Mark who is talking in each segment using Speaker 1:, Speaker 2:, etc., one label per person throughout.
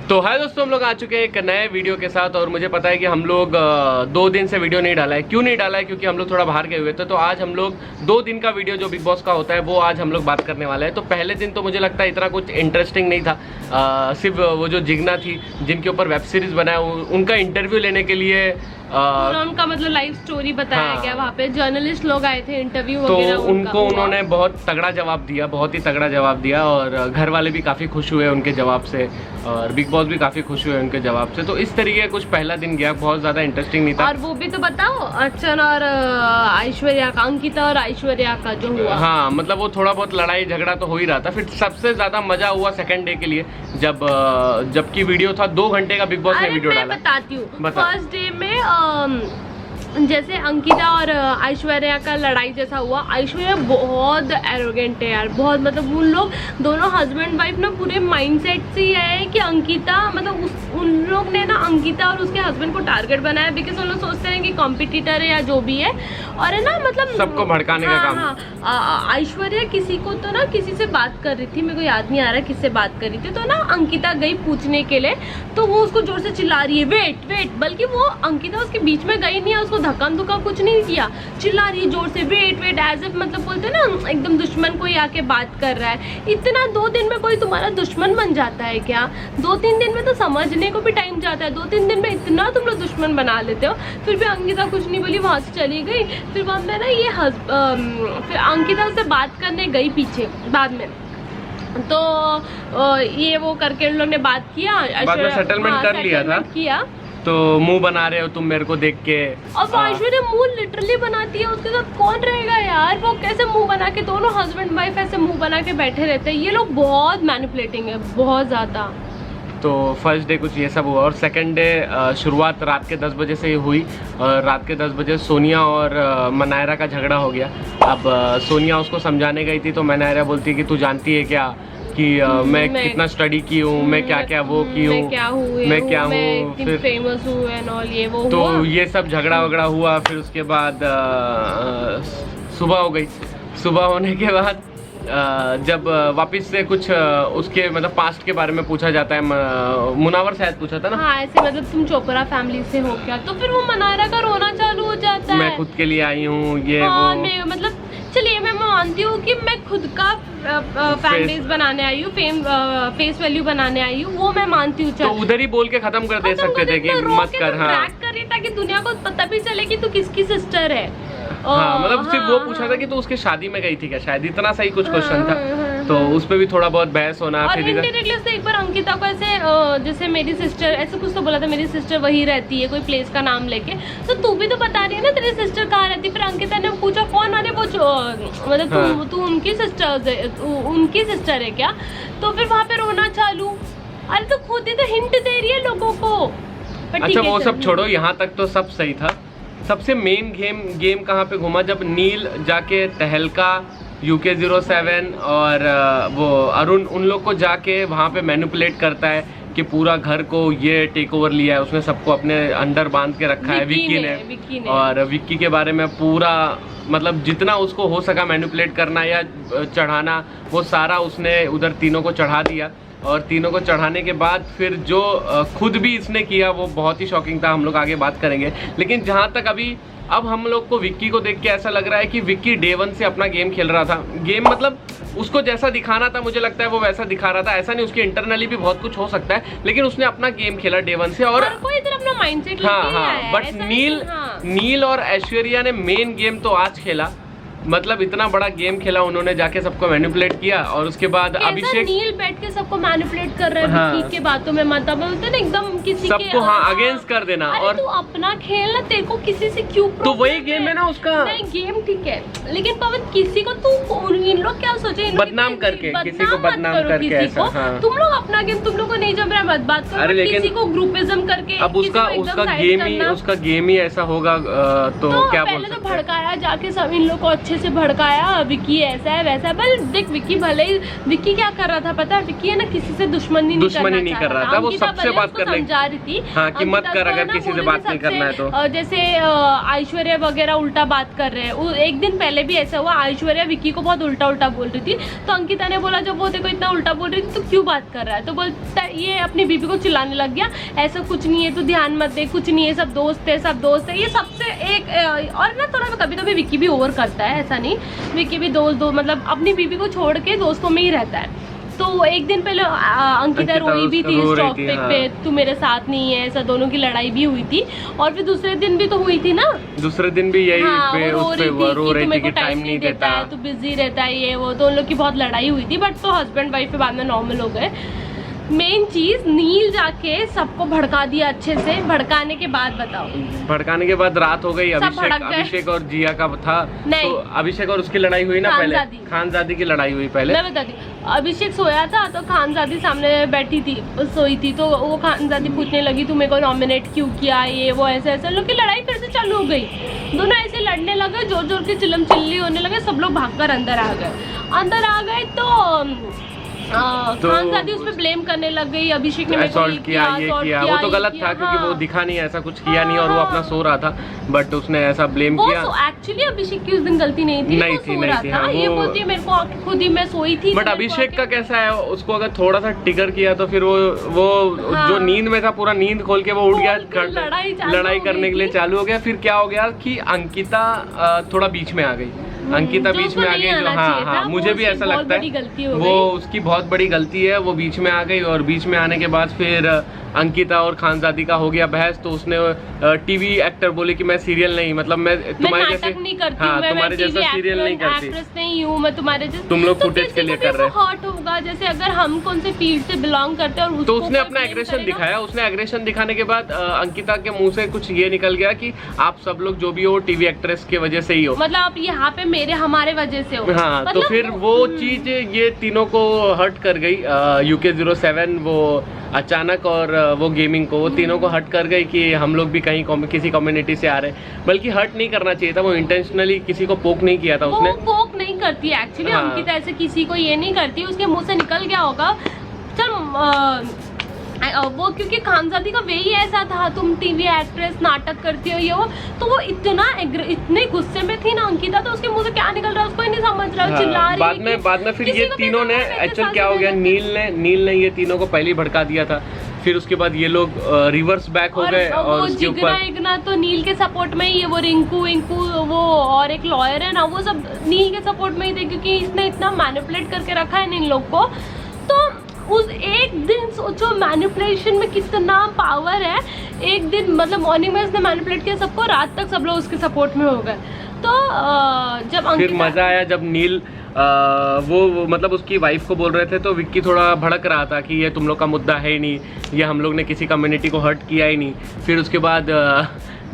Speaker 1: तो हाय दोस्तों, हम लोग आ चुके हैं एक नए वीडियो के साथ। और मुझे पता है कि हम लोग 2 दिन से वीडियो नहीं डाला है। क्यों नहीं डाला है? क्योंकि हम लोग थोड़ा बाहर गए हुए थे। तो आज हम लोग 2 दिन का वीडियो जो बिग बॉस का होता है वो आज हम लोग बात करने वाला है। तो पहले दिन तो मुझे लगता है इतना कुछ इंटरेस्टिंग नहीं था। सिर्फ वो जो जिग्ना थी जिनके ऊपर वेब सीरीज बनाया उनका इंटरव्यू लेने के लिए
Speaker 2: उनका मतलब लाइफ स्टोरी बताया गया। वहाँ पे जर्नलिस्ट लोग आए थे इंटरव्यू वगैरह।
Speaker 1: तो उनको उन्होंने बहुत तगड़ा जवाब दिया, बहुत ही तगड़ा जवाब दिया। और घर वाले भी काफ़ी खुश हुए उनके जवाब से, और बिग बॉस भी काफ़ी खुश हुए उनके जवाब से। तो इस तरीके कुछ पहला दिन गया, बहुत ज़्यादा इंटरेस्टिंग नहीं था।
Speaker 2: और वो भी तो बताओ, अर्चन और ऐश्वर्या का, अंकिता और ऐश्वर्या का जो हुआ।
Speaker 1: हाँ, मतलब वो थोड़ा बहुत लड़ाई झगड़ा तो हो ही रहा था। फिर सबसे ज़्यादा मजा हुआ सेकंड डे के लिए, जबकि वीडियो था 2 घंटे का। बिग बॉस ने वीडियो डाला।
Speaker 2: बताती हूँ, फर्स्ट डे में जैसे अंकिता और ऐश्वर्या का लड़ाई जैसा हुआ। ऐश्वर्या बहुत एरोगेंट है यार, बहुत। मतलब उन लोग दोनों हस्बैंड वाइफ ना पूरे माइंडसेट से ये है कि अंकिता मतलब उन लोग ने ना अंकिता और उसके हस्बैंड को टारगेट बनाया, बिकॉज उन लोग सोचते हैं कि कॉम्पिटिटर है या जो भी है, और है ना मतलब
Speaker 1: सबको भड़काने का काम।
Speaker 2: हाँ, ऐश्वर्या किसी को तो ना किसी से बात कर रही थी, मेरे को याद नहीं आ रहा किससे बात कर रही थी। तो ना अंकिता गई पूछने के लिए, तो वो उसको जोर से चिल्ला रही है वेट वेट, बल्कि वो अंकिता उसके बीच में गई नहीं है, उसको धक्का धुक्का कुछ नहीं किया, चिल्ला रही है जोर से वेट वेट, एज इफ मतलब बोलते हैं ना एकदम दुश्मन कोई आके बात कर रहा है। इतना 2 दिन में कोई तुम्हारा दुश्मन बन जाता है क्या? 2-3 दिन में तो समझने को भी टाइम जाता है, 2-3 दिन में इतना तुम लोग दुश्मन बना लेते हो। फिर भी अंकिता कुछ नहीं बोली, वहां से चली गई। फिर वहां पे ना ये फिर अंकिता से बात करने गई पीछे बाद में, तो ये वो करके उन लोग ने बात किया,
Speaker 1: बाद में सेटलमेंट कर लिया था
Speaker 2: किया।
Speaker 1: तो मुंह बना रहे हो तुम मेरे को देख के।
Speaker 2: और वो ऐश्वर्या मुंह लिटरली बनाती है, उसके साथ कौन रहेगा यार? वो कैसे मुंह बना के, दोनों हस्बैंड वाइफ ऐसे मुंह बना के बैठे रहते हैं। ये लोग बहुत मैनिपुलेटिंग है, बहुत ज्यादा।
Speaker 1: तो फर्स्ट डे कुछ ये सब हुआ। और सेकंड डे शुरुआत रात के 10 बजे से ही हुई। और रात के 10 बजे सोनिया और मनायरा का झगड़ा हो गया। अब सोनिया उसको समझाने गई थी, तो मनायरा बोलती है कि तू जानती है क्या कि मैं कितना स्टडी की हूँ, मैं क्या क्या वो की हूँ, मैं क्या हूँ,
Speaker 2: फिर फेमस हूँ एंड ऑल, ये वो
Speaker 1: तो
Speaker 2: हुआ।
Speaker 1: ये सब झगड़ा वगड़ा हुआ। फिर उसके बाद सुबह हो गई। सुबह होने के बाद जब वापस से कुछ उसके मतलब पास्ट के बारे में पूछा जाता है, मुनावर शायद पूछा था ना।
Speaker 2: हाँ, ऐसे मतलब तुम चोपड़ा फैमिली से हो क्या? तो फिर वो मनायरा का रोना चालू हो जाता है,
Speaker 1: मैं खुद के लिए आई हूँ, ये
Speaker 2: हाँ,
Speaker 1: वो।
Speaker 2: मैं मतलब चलिए मैं मानती हूँ कि मैं खुद का फैन बेस बनाने आई हूँ, फेस वैल्यू बनाने आई हूँ, वो मैं मानती हूँ।
Speaker 1: तो उधर ही बोल के खत्म कर दे सकते थे कि मत कर। हाँ,
Speaker 2: कर रही ताकि दुनिया को पता भी चले कि तू किसकी सिस्टर है।
Speaker 1: हाँ, मतलब सिर्फ वो पूछा था कि तू उसके शादी में गई थी क्या, शायद इतना सही कुछ क्वेश्चन था। तो उस पे भी थोड़ा बहुत बहस होना।
Speaker 2: और
Speaker 1: फिर
Speaker 2: इनडायरेक्टली उसने एक बार अंकिता को ऐसे जैसे मेरी सिस्टर ऐसे कुछ तो बोला था, मेरी सिस्टर वही रहती है, कोई प्लेस का नाम लेके। तो तू भी तो बता रही है ना तेरी सिस्टर कहाँ रहती है। फिर अंकिता ने पूछा कौन? अरे वो मतलब तू उनकी सिस्टर है क्या? तो फिर वहाँ पे रोना चालू। अरे तो खुद ही तो हिंट दे रही है लोगों को।
Speaker 1: अच्छा वो सब छोड़ो, यहाँ तक तो सब सही था। सबसे मेन गेम कहाँ पे घूमा, जब नील जाके तहलका, UK07 और वो अरुण, उन लोग को जाके वहाँ पे मैनिपुलेट करता है कि पूरा घर को ये टेक ओवर लिया है, उसने सबको अपने अंडर बांध के रखा है विक्की ने। और विक्की के बारे में पूरा मतलब जितना उसको हो सका मैनिपुलेट करना या चढ़ाना, वो सारा उसने उधर तीनों को चढ़ा दिया। और तीनों को चढ़ाने के बाद फिर जो खुद भी इसने किया वो बहुत ही शॉकिंग था। हम लोग आगे बात करेंगे। लेकिन जहाँ तक अभी अब हम लोग को विक्की को देख के ऐसा लग रहा है कि विक्की डे 1 से अपना गेम खेल रहा था। गेम मतलब उसको जैसा दिखाना था, मुझे लगता है वो वैसा दिखा रहा था। ऐसा नहीं, उसके इंटरनली भी बहुत कुछ हो सकता है, लेकिन उसने अपना गेम खेला डे 1 से। और
Speaker 2: कोई इधर अपना माइंडसेट
Speaker 1: हाँ, बट नील और ऐश्वर्या ने मेन गेम तो आज खेला। मतलब इतना बड़ा गेम खेला उन्होंने, जाके सबको मैनिपुलेट किया। और उसके बाद अभिषेक
Speaker 2: नील बैठ के सबको मैनिपुलेट कर रहा है।
Speaker 1: हाँ,
Speaker 2: विक्की के बातों में मतलब बोलते ना एकदम किसी
Speaker 1: सबको अगेंस्ट कर देना। और
Speaker 2: तू अपना खेल ना, तेरे को किसी से क्यों?
Speaker 1: तो वही गेम है ना उसका।
Speaker 2: नहीं, गेम ठीक है, लेकिन पवन किसी को तू इन लोग क्या सोचे,
Speaker 1: बदनाम करके किसी को बदनाम करके ऐसा। हाँ।
Speaker 2: तुम लोग अपना गेम, तुम लोग को नहीं जम रहा है, बात करो।
Speaker 1: अरे लेकिन
Speaker 2: किसी को ग्रुपिज्म करके
Speaker 1: अब उसका गेम ही ऐसा होगा। तो क्या बोल सकते हैं?
Speaker 2: पहले तो भड़काया जाके सब इन लोग को अच्छे अच्छे से भड़काया, विक्की ऐसा है वैसा है। बल देख विक्की भले ही, विक्की क्या कर रहा था पता है, विक्की है ना किसी से दुश्मनी नहीं कर रहा था, वो सबसे बात कर समझा रही थी कि मत कर अगर किसी से बात नहीं करना है तो। जैसे ऐश्वर्या वगैरह उल्टा बात कर रहे हैं, एक दिन पहले भी ऐसा हुआ, ऐश्वर्या विक्की को बहुत उल्टा उल्टा बोल रही थी, तो अंकिता ने बोला जब वो देखो इतना उल्टा बोल रही थी तो क्यों बात कर रहा है, तो बोलता ये अपनी बीबी को चिल्लाने लग गया, ऐसा कुछ नहीं है, तू ध्यान मत दे, कुछ नहीं है, सब दोस्त है, सब दोस्त है। ये सबसे एक और ना थोड़ा कभी कभी विक्की भी ओवर करता है, ऐसा नहीं, विक्की भी दोस्त मतलब अपनी बीबी को छोड़ के दोस्तों में ही रहता है। तो एक दिन पहले अंकिता रोई भी थी इस टॉपिक पे, तू मेरे साथ नहीं है, ऐसा दोनों की लड़ाई भी हुई थी। और फिर दूसरे दिन भी तो हुई थी ना, दूसरे दिन भी यही रो रही थी कि टाइम नहीं देता है, तू बिजी रहता है, ये वो, तो उन लोग की बहुत लड़ाई हुई थी। बट तो हस्बैंड वाइफ पे बाद में नॉर्मल हो गए। मेन चीज नील जाके सबको भड़का दिया अच्छे से। भड़काने के बाद बताओ,
Speaker 1: भड़काने के बाद रात हो गई, अभिषेक और जिया का था, तो अभिषेक और उसकी लड़ाई हुई ना, पहले खानजादी की लड़ाई हुई पहले। मैं बताती,
Speaker 2: अभिषेक सोया था तो खानजादी सामने बैठी थी, सोई थी, तो वो खानजादी पूछने लगी तू मेरे को नॉमिनेट क्यों किया, ये वो ऐसे ऐसे। लोग की लड़ाई फिर से चालू हो गई, दोनों ऐसे लड़ने लगे, जोर जोर की चिल्लम चिल्ली होने लगे, सब लोग भागकर अंदर आ गए। तो खानजादी उस पे ब्लेम करने लग गई, अभिषेक ने
Speaker 1: असॉल्ट किया, ये किया, वो तो गलत था क्योंकि वो दिखा नहीं, ऐसा कुछ किया नहीं और वो अपना सो रहा था, बट उसने ऐसा ब्लेम किया।
Speaker 2: एक्चुअली अभिषेक की उस दिन गलती नहीं थी, ये बोलती है मेरे को खुद ही, मैं सोई थी।
Speaker 1: बट अभिषेक का कैसा है, उसको अगर थोड़ा सा टिगर किया तो फिर वो जो नींद में था पूरा नींद खोल के वो उठ गया, लड़ाई करने के लिए चालू हो गया। फिर क्या हो गया कि अंकिता थोड़ा बीच में आ गई, अंकिता बीच में आ गई, जो हाँ मुझे भी ऐसा लगता है वो उसकी बहुत बड़ी गलती है, वो बीच में आ गई। और बीच में आने के बाद फिर अंकिता और खानजादी का हो गया बहस, तो उसने टीवी एक्टर बोले कि मैं सीरियल नहीं, मतलब मैं तुम्हारे जैसे नहीं करती, हाँ तुम्हारे जैसा सीरियल नहीं करती, एक्ट्रेस नहीं हूँ मैं तुम्हारे जैसे, तुम लोग फुटेज के लिए कर रहे हो। हर्ट होगा, जैसे अगर हम कौन से फील्ड से बिलोंग करते हैं, तो उसने अपना एग्रेशन दिखाया। उसने एग्रेशन दिखाने के बाद अंकिता के मुंह से कुछ ये निकल गया कि आप सब लोग जो भी हो टीवी एक्ट्रेस की वजह से ही हो, मतलब आप यहाँ पे हमारे वजह से हो। हाँ तो फिर वो चीज ये तीनों को हर्ट कर गई, UK07 वो अचानक और वो गेमिंग को, वो तीनों को हर्ट कर गई कि हम लोग भी कहीं किसी कम्युनिटी से आ रहे हैं। बल्कि हर्ट नहीं करना चाहिए था, वो इंटेंशनली किसी को पोक नहीं किया था उसने, वो पोक नहीं करती एक्चुअली। हाँ। अंकिता ऐसे किसी को ये नहीं करती, उसके मुंह से निकल गया होगा चल वो, क्योंकि खानजादी का वे ही ऐसा था, तुम टीवी एक्ट्रेस नाटक करती हो ये वो, तो वो इतने गुस्से में थी ना अंकिता, तो उसके मुंह से क्या निकल रहा है उसको ही नहीं समझ रहा। हाँ, चिल्ला रही है। बाद में फिर ये तीनों ने एक्चुअल क्या हो गया, नील ने ये तीनों को पहले भड़का दिया था, फिर उसके बाद ये लोग रिवर्स बैक हो गए और उसके ऊपर तो नील के सपोर्ट में ही, वो रिंकू वो और एक लॉयर है ना, वो सब नील के सपोर्ट में ही थे, क्योंकि इसने इतना मैनिपुलेट करके रखा है इन लोग को। तो उस एक दिन सोचो मैनिपुलेशन में कितना पावर है, एक दिन मतलब मॉर्निंग में उसने मैनिपुलेट किया सबको, रात तक सब लोग उसके सपोर्ट में हो गए। तो जब फिर मजा आया जब नील वो मतलब उसकी वाइफ को बोल रहे थे, तो विक्की थोड़ा भड़क रहा था कि ये तुम लोग का मुद्दा है ही नहीं, ये हम लोग ने किसी कम्युनिटी को हर्ट किया ही नहीं। फिर उसके बाद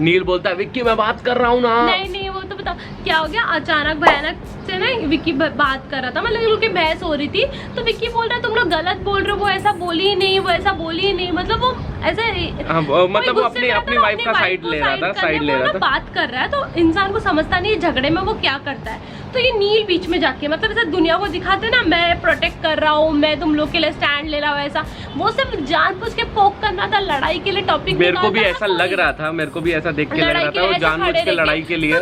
Speaker 1: नील बोलता है विक्की मैं बात कर रहा हूँ ना। नहीं वो तो बताओ क्या हो गया, अचानक भयानक से ना विक्की बात कर रहा था, मतलब इन लोग की बहस हो रही थी, तो विक्की बोल रहा है तुम लोग गलत बोल रहे हो, वो ऐसा बोली ही नहीं, वो ऐसा बोली ही नहीं, मतलब वो ऐसे मतलब वो अपनी वाइफ का साइड ले रहा था, बात कर रहा है। तो इंसान को समझता नहीं झगड़े में वो क्या करता है। तो ये नील बीच में जाके मतलब ऐसा दुनिया को दिखाते ना, मैं प्रोटेक्ट कर रहा हूँ, मैं तुम लोग के लिए स्टैंड ले रहा हूँ, ऐसा वो सिर्फ जानबूझ के पोक करना था, लड़ाई के लिए टॉपिक। मेरे को भी ऐसा लग रहा था, मेरे को भी ऐसा देख के लग रहा था, वो जानबूझ के लड़ाई के लिए।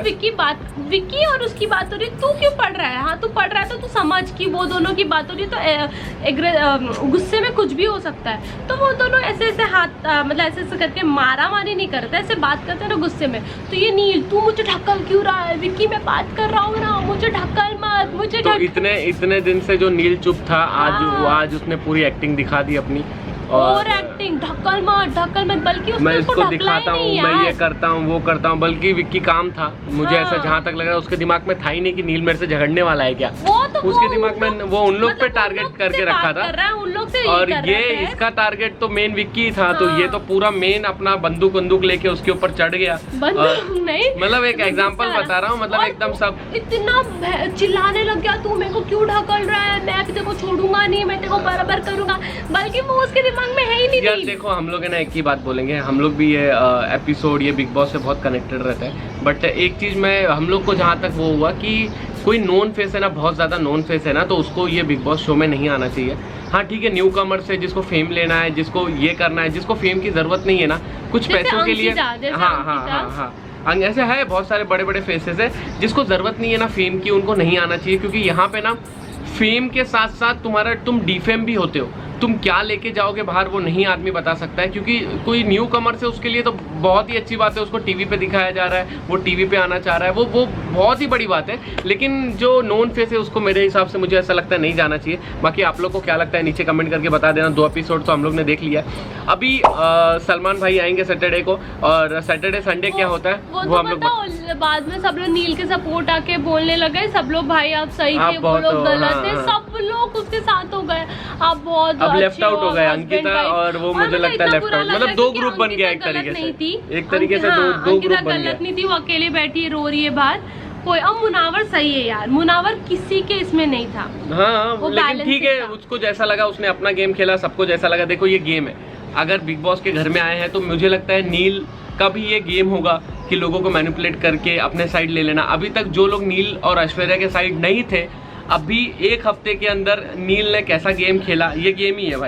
Speaker 1: विक्की और उसकी बात हो रही, तू क्यों पढ़ रहा है, हाँ तू पढ़ रहा है तो तू समझ कि वो दोनों की बात हो रही, तो गुस्से में कुछ भी हो सकता है। तो वो दोनों ऐसे ऐसे हाथ मतलब ऐसे ऐसे करके मारा मारी नहीं करते, ऐसे बात करते हैं ना गुस्से में। तो ये नील तू मुझे ढक्कल क्यों रहा है, विक्की मैं बात कर रहा हूँ ना, मुझे ढक्कल मत, मुझे तो इतने दिन से जो नील चुप था, आज उसने पूरी एक्टिंग दिखा दी अपनी, और एक्टिंग ढक्कल मत, बल्कि मैं इसको दिखाता हूँ, मैं ये करता हूँ वो करता हूँ, बल्कि विक्की काम था मुझे ऐसा जहाँ तक लग रहा है, उसके दिमाग में था ही नहीं कि नील मेरे से झगड़ने वाला है क्या, उसके दिमाग में वो उन लोग पे टारगेट करके रखा था, और ये इसका टारगेट तो मेन विक्की था। तो ये तो पूरा मेन अपना बंदूक लेके उसके ऊपर चढ़ गया, मतलब एक एग्जाम्पल बता रहा हूँ, मतलब एकदम सब इतना चिल्लाने लग गया, तू मेरे को क्यों ढकल रहा है, मैं तेरे को छोड़ूंगा नहीं, मैं तेरे को बराबर करूंगा, बल्कि वो उसके दिमाग में है ही
Speaker 2: थी
Speaker 1: यार
Speaker 2: नील।
Speaker 1: देखो हम लोग है ना एक ही बात बोलेंगे, हम लोग भी ये एपिसोड ये बिग बॉस से बहुत कनेक्टेड रहते हैं, बट एक चीज़ में हम लोग को जहाँ तक वो हुआ कि कोई नोन फेस है ना, बहुत ज़्यादा नोन फेस है ना, तो उसको ये बिग बॉस शो में नहीं आना चाहिए। हाँ ठीक है, न्यू कमर से जिसको फेम लेना है, जिसको ये करना है, जिसको फेम की ज़रूरत नहीं है ना, कुछ
Speaker 2: जैसे
Speaker 1: पैसों के लिए,
Speaker 2: अंकिता,
Speaker 1: हाँ हाँ हाँ हाँ ऐसे है बहुत सारे बड़े बड़े फेसेस है जिसको ज़रूरत नहीं है ना फेम की, उनको नहीं आना चाहिए। क्योंकि यहाँ पे ना फेम के साथ साथ तुम डिफेम भी होते हो, तुम क्या लेके जाओगे बाहर वो नहीं आदमी बता सकता है। क्योंकि कोई न्यू कमर से उसके लिए तो बहुत ही अच्छी बात है, उसको टीवी पे दिखाया जा रहा है, वो टीवी पे आना चाह रहा है, वो बहुत ही बड़ी बात है। लेकिन जो नॉन फेस है उसको मेरे हिसाब से मुझे ऐसा लगता है नहीं जाना चाहिए। बाकी आप लोग को क्या लगता है नीचे कमेंट करके बता देना। 2 एपिसोड तो हम लोग ने देख लिया। अभी सलमान भाई आएंगे सैटरडे को, और सैटरडे संडे क्या होता है
Speaker 2: वो हम लोग बाद में सब लोग नील के सपोर्ट आके बोलने लगे, सब लोग भाई आप सही थे, वो लोग गलत थे, सब लोग उसके साथ हो गए। आप बहुत
Speaker 1: अब लेफ्ट आउट हो गए अंकिता, और वो मुझे लगता है लेफ्ट आउट, मतलब 2 ग्रुप बन गया एक तरीके से, एक तरीके से 2 ग्रुप बन गया।
Speaker 2: गलत नहीं थी, वो अकेले बैठी है, रो रही है बाहर कोई। अब मुनावर सही है यार, मुनावर किसी के इसमें नहीं था।
Speaker 1: हाँ लेकिन ठीक है, उसको जैसा लगा उसने अपना गेम खेला, सबको जैसा लगा। देखो ये गेम है, अगर बिग बॉस के घर में आए हैं तो मुझे लगता है नील का भी ये गेम होगा कि लोगों को मैनिपुलेट करके अपने साइड ले लेना। अभी तक जो लोग नील और ऐश्वर्या के साइड नहीं थे, अभी 1 हफ्ते के अंदर नील ने कैसा गेम खेला, ये गेम ही है भाई।